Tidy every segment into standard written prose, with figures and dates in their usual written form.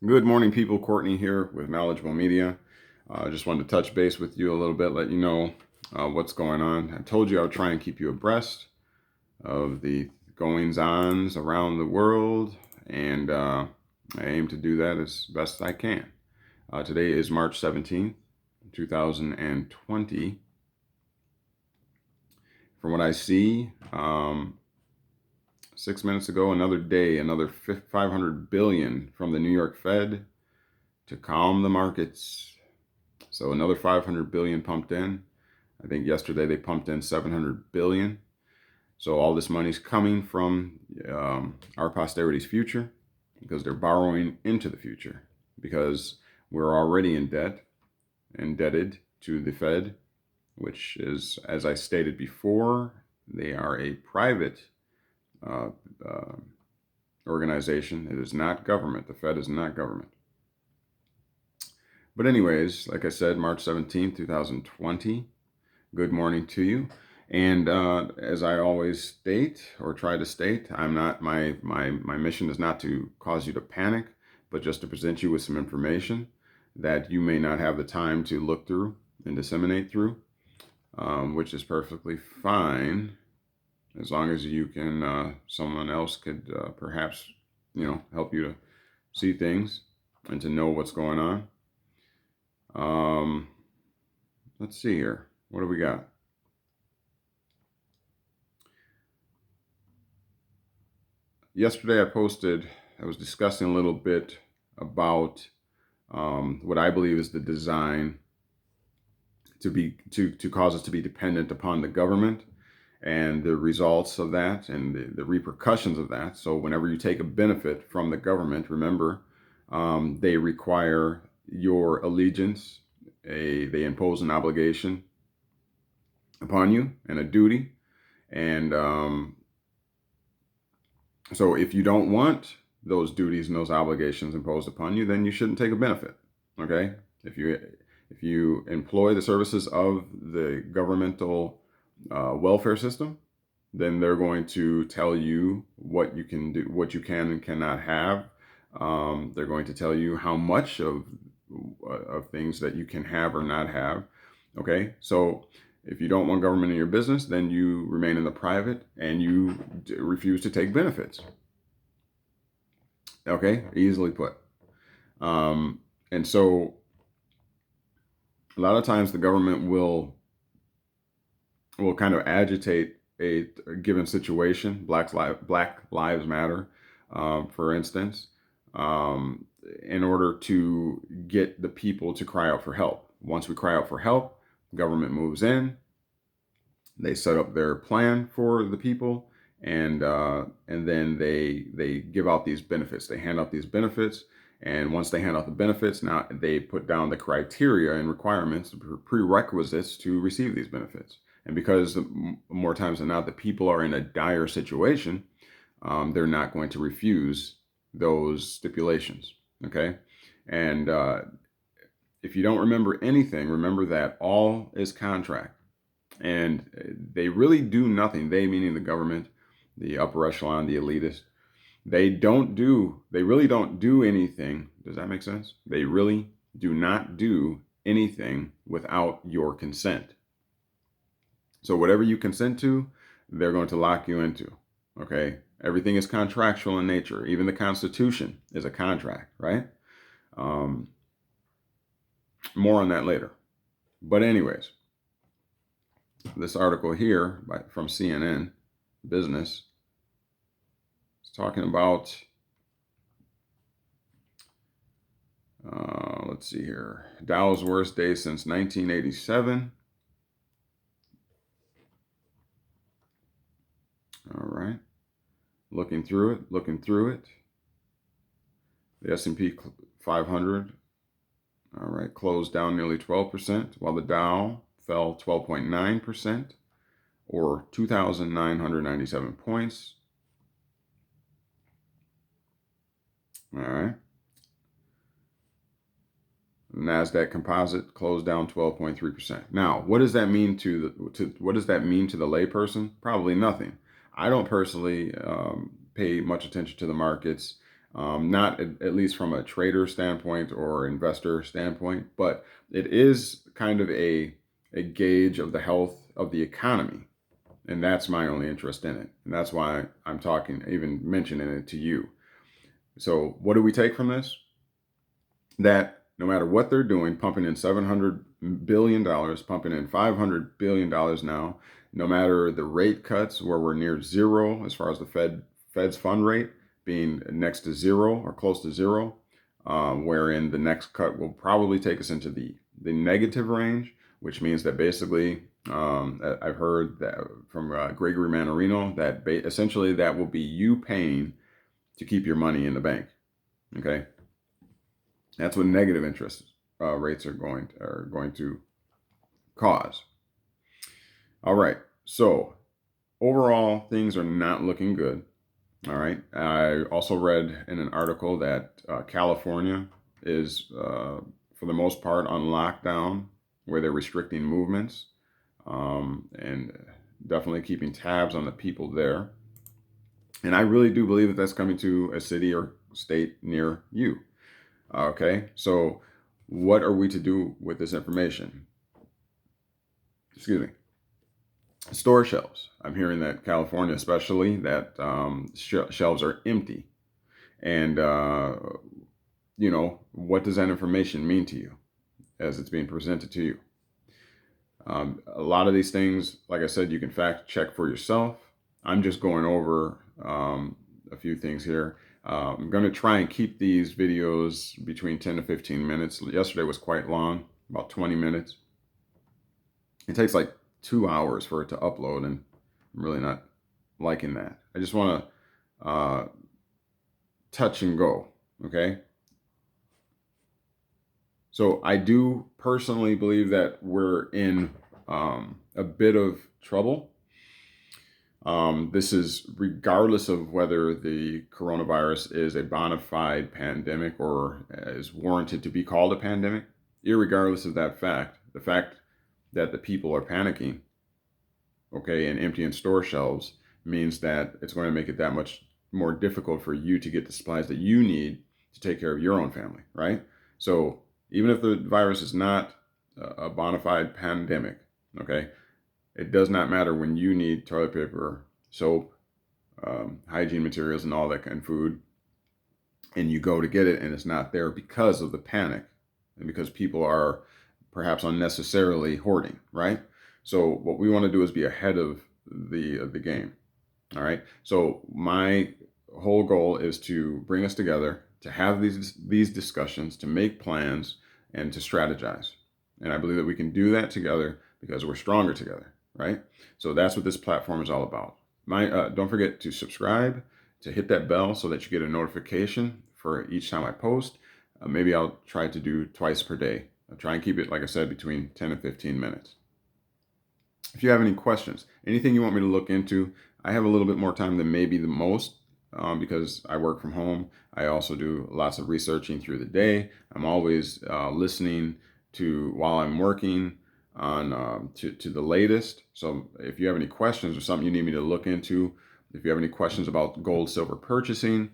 Good morning, people. Courtney here with Knowledgeable Media. I just wanted to touch base with you a little bit, let you know what's going on. I told you I would try and keep you abreast of the goings-ons around the world, and I aim to do that as best I can. Today is March 17th, 2020. From what I see, 6 minutes ago, another day, another 500 billion from the New York Fed to calm the markets. So another 500 billion pumped in. I think yesterday they pumped in 700 billion. So all this money's coming from our posterity's future because they're borrowing into the future because we're already in debt, indebted to the Fed, which is, as I stated before, they are a private uh, uh, organization. It is not government. The Fed is not government. But anyways, like I said, March 17th, 2020, good morning to you. And as I always state or try to state, I'm not my mission is not to cause you to panic, but just to present you with some information that you may not have the time to look through and disseminate through, which is perfectly fine as long as you can. Someone else could perhaps help you to see things and to know what's going on. Let's see here. What do we got? Yesterday I was discussing a little bit about what I believe is the design to cause us to be dependent upon the government and the results of that and the repercussions of that. So whenever you take a benefit from the government, remember, they require your allegiance. They impose an obligation upon you and a duty. And so if you don't want those duties and those obligations imposed upon you, then you shouldn't take a benefit. Okay? If you employ the services of the governmental welfare system, then they're going to tell you what you can do, what you can and cannot have. They're going to tell you how much of things that you can have or not have. Okay, so if you don't want government in your business, then you remain in the private and you refuse to take benefits. Okay, easily put. And so a lot of times the government will kind of agitate a given situation. Black Lives Matter, for instance, in order to get the people to cry out for help. Once we cry out for help, government moves in. They set up their plan for the people, and then they give out these benefits. They hand out these benefits, and once they hand out the benefits, now they put down the criteria and requirements, prerequisites to receive these benefits. And because more times than not, the people are in a dire situation, they're not going to refuse those stipulations. Okay, and if you don't remember anything, remember that all is contract. And they really do nothing. They, meaning the government, the upper echelon, the elitist, they really don't do anything. Does that make sense? They really do not do anything without your consent. So whatever you consent to, they're going to lock you into. Okay? Everything is contractual in nature. Even the Constitution is a contract, right? More on that later. But anyways, this article here from CNN Business is talking about, let's see here, Dow's worst day since 1987. All right. Looking through it. The S&P 500, all right, closed down nearly 12%, while the Dow fell 12.9%, or 2,997 points. All right. The Nasdaq Composite closed down 12.3%. Now, what does that mean to the layperson? Probably nothing. I don't personally pay much attention to the markets. not at least from a trader standpoint or investor standpoint, but it is kind of a gauge of the health of the economy. And that's my only interest in it. And that's why I'm talking, even mentioning it to you. So, what do we take from this? That no matter what they're doing, pumping in $700 billion, pumping in $500 billion now, no matter the rate cuts where we're near zero as far as the Fed's fund rate being next to zero or close to zero, wherein the next cut will probably take us into the negative range, which means that basically, I've heard that from Gregory Mannarino that essentially that will be you paying to keep your money in the bank. Okay, that's what negative interest rates are going to cause. All right, so overall things are not looking good. All right. I also read in an article that California is, for the most part, on lockdown, where they're restricting movements, and definitely keeping tabs on the people there. And I really do believe that that's coming to a city or state near you. Okay. So, what are we to do with this information? Excuse me. Store shelves. I'm hearing that California, especially, that shelves are empty. And, what does that information mean to you as it's being presented to you? A lot of these things, like I said, you can fact check for yourself. I'm just going over a few things here. I'm going to try and keep these videos between 10 to 15 minutes. Yesterday was quite long, about 20 minutes. It takes like 2 hours for it to upload, and I'm really not liking that. I just want to touch and go, okay? So I do personally believe that we're in a bit of trouble. This is regardless of whether the coronavirus is a bona fide pandemic or is warranted to be called a pandemic. Irregardless of that fact, the fact that the people are panicking, okay, and emptying store shelves means that it's going to make it that much more difficult for you to get the supplies that you need to take care of your own family, right? So even if the virus is not a bona fide pandemic, okay, it does not matter when you need toilet paper, soap, hygiene materials, and all that kind of food, and you go to get it and it's not there because of the panic and because people are perhaps unnecessarily hoarding, right? So what we want to do is be ahead of the game. All right. So my whole goal is to bring us together, to have these discussions, to make plans, and to strategize. And I believe that we can do that together because we're stronger together, right? So that's what this platform is all about. Don't forget to subscribe, to hit that bell so that you get a notification for each time I post. Maybe I'll try to do twice per day. I'll try and keep it, like I said, between 10 and 15 minutes. If you have any questions, anything you want me to look into, I have a little bit more time than maybe the most because I work from home. I also do lots of researching through the day. I'm always listening to while I'm working on to the latest. So if you have any questions or something you need me to look into, if you have any questions about gold, silver purchasing,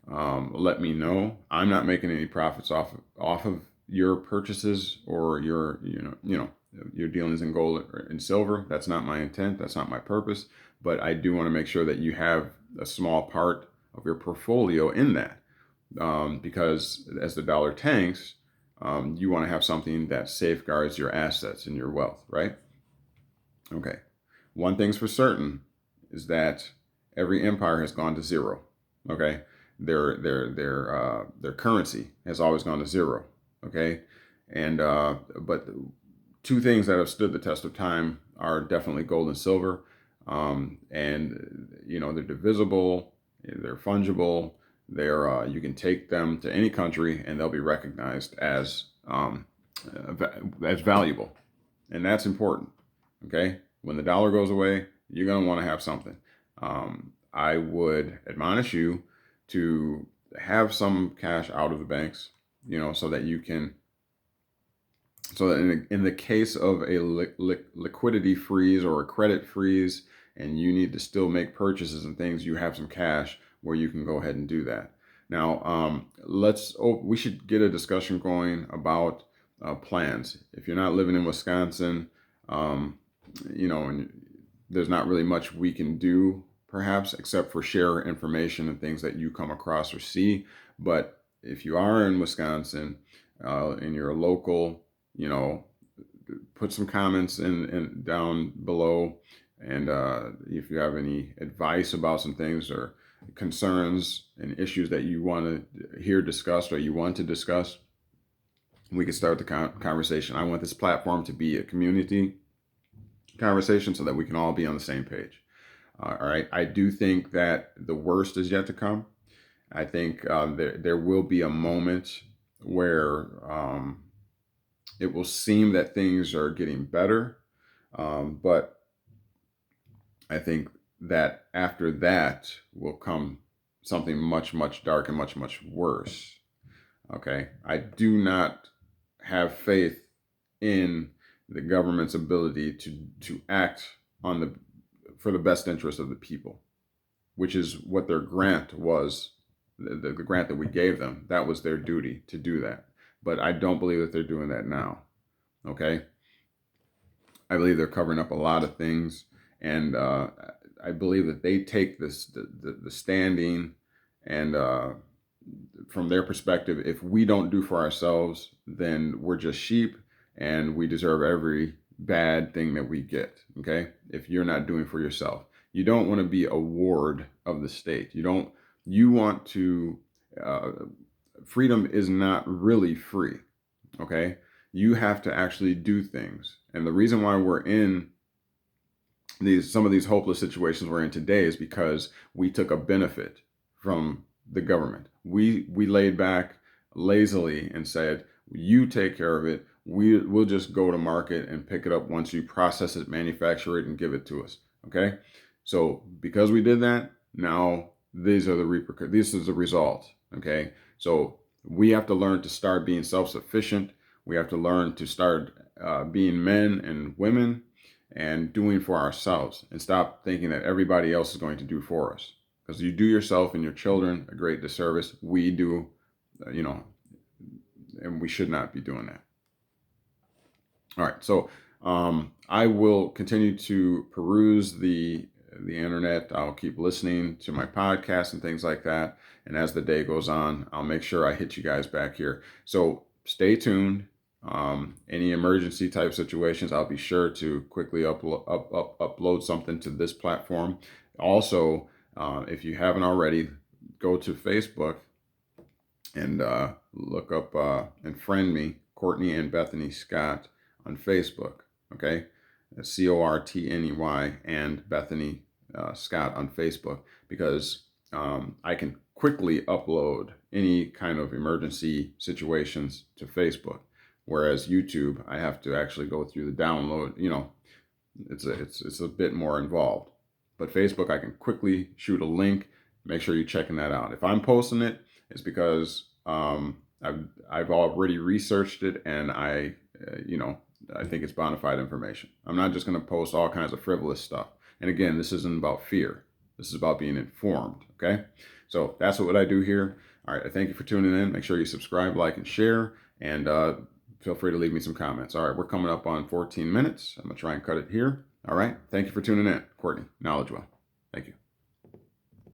let me know. I'm not making any profits off of your purchases or your your dealings in gold and silver. That's not my intent. That's not my purpose. But I do want to make sure that you have a small part of your portfolio in that, because as the dollar tanks, you want to have something that safeguards your assets and your wealth, right? Okay. One thing's for certain is that every empire has gone to zero. Okay. Their currency has always gone to zero. Okay. And but two things that have stood the test of time are definitely gold and silver. And they're divisible, they're fungible, you can take them to any country and they'll be recognized as valuable, and that's important. Okay, when the dollar goes away, you're gonna want to have something. I would admonish you to have some cash out of the banks, so that you can. So that in the case of a liquidity freeze or a credit freeze, and you need to still make purchases and things, you have some cash where you can go ahead and do that. Now, we should get a discussion going about plans. If you're not living in Wisconsin, um, and there's not really much we can do, perhaps, except for share information and things that you come across or see. But if you are in Wisconsin, and you're a local, you know, put some comments in down below, and if you have any advice about some things or concerns and issues that you want to hear discussed or you want to discuss, we can start the conversation. I want this platform to be a community conversation so that we can all be on the same page. All right. I do think that the worst is yet to come. I think there will be a moment where it will seem that things are getting better, but I think that after that will come something much, much dark and much, much worse. Okay. I do not have faith in the government's ability to act on for the best interest of the people, which is what their grant was. The grant that we gave them, that was their duty to do that. But I don't believe that they're doing that now. Okay. I believe they're covering up a lot of things, and I believe that they take the standing, and from their perspective, if we don't do for ourselves, then we're just sheep, and we deserve every bad thing that we get. Okay, if you're not doing for yourself, you don't want to be a ward of the state. You want to. Freedom is not really free. Okay, you have to actually do things, and the reason why we're in some of these hopeless situations we're in today is because we took a benefit from the government. We laid back lazily and said, "You take care of it. We'll just go to market and pick it up once you process it, manufacture it, and give it to us." Okay, so because we did that, now these are the repercussions. This is the result. Okay, so we have to learn to start being self-sufficient. We have to learn to start being men and women and doing for ourselves, and stop thinking that everybody else is going to do for us. Because you do yourself and your children a great disservice. We do, and we should not be doing that. All right, so I will continue to peruse the internet. I'll keep listening to my podcast and things like that. And as the day goes on, I'll make sure I hit you guys back here. So stay tuned. Any emergency type situations, I'll be sure to quickly upload something to this platform. Also, if you haven't already, go to Facebook and look up and friend me, Courtney and Bethany Scott, on Facebook. Okay, Cortney and Bethany Scott on Facebook, because I can quickly upload any kind of emergency situations to Facebook. Whereas YouTube, I have to actually go through the download. It's a bit more involved. But Facebook, I can quickly shoot a link. Make sure you're checking that out. If I'm posting it, it's because I've already researched it, and I think it's bona fide information. I'm not just going to post all kinds of frivolous stuff. And again, this isn't about fear. This is about being informed. Okay, so that's what I do here. All right, I thank you for tuning in. Make sure you subscribe, like, and share, and feel free to leave me some comments. All right, we're coming up on 14 minutes. I'm going to try and cut it here. All right, thank you for tuning in. Courtney, Knowledge Well. Thank you.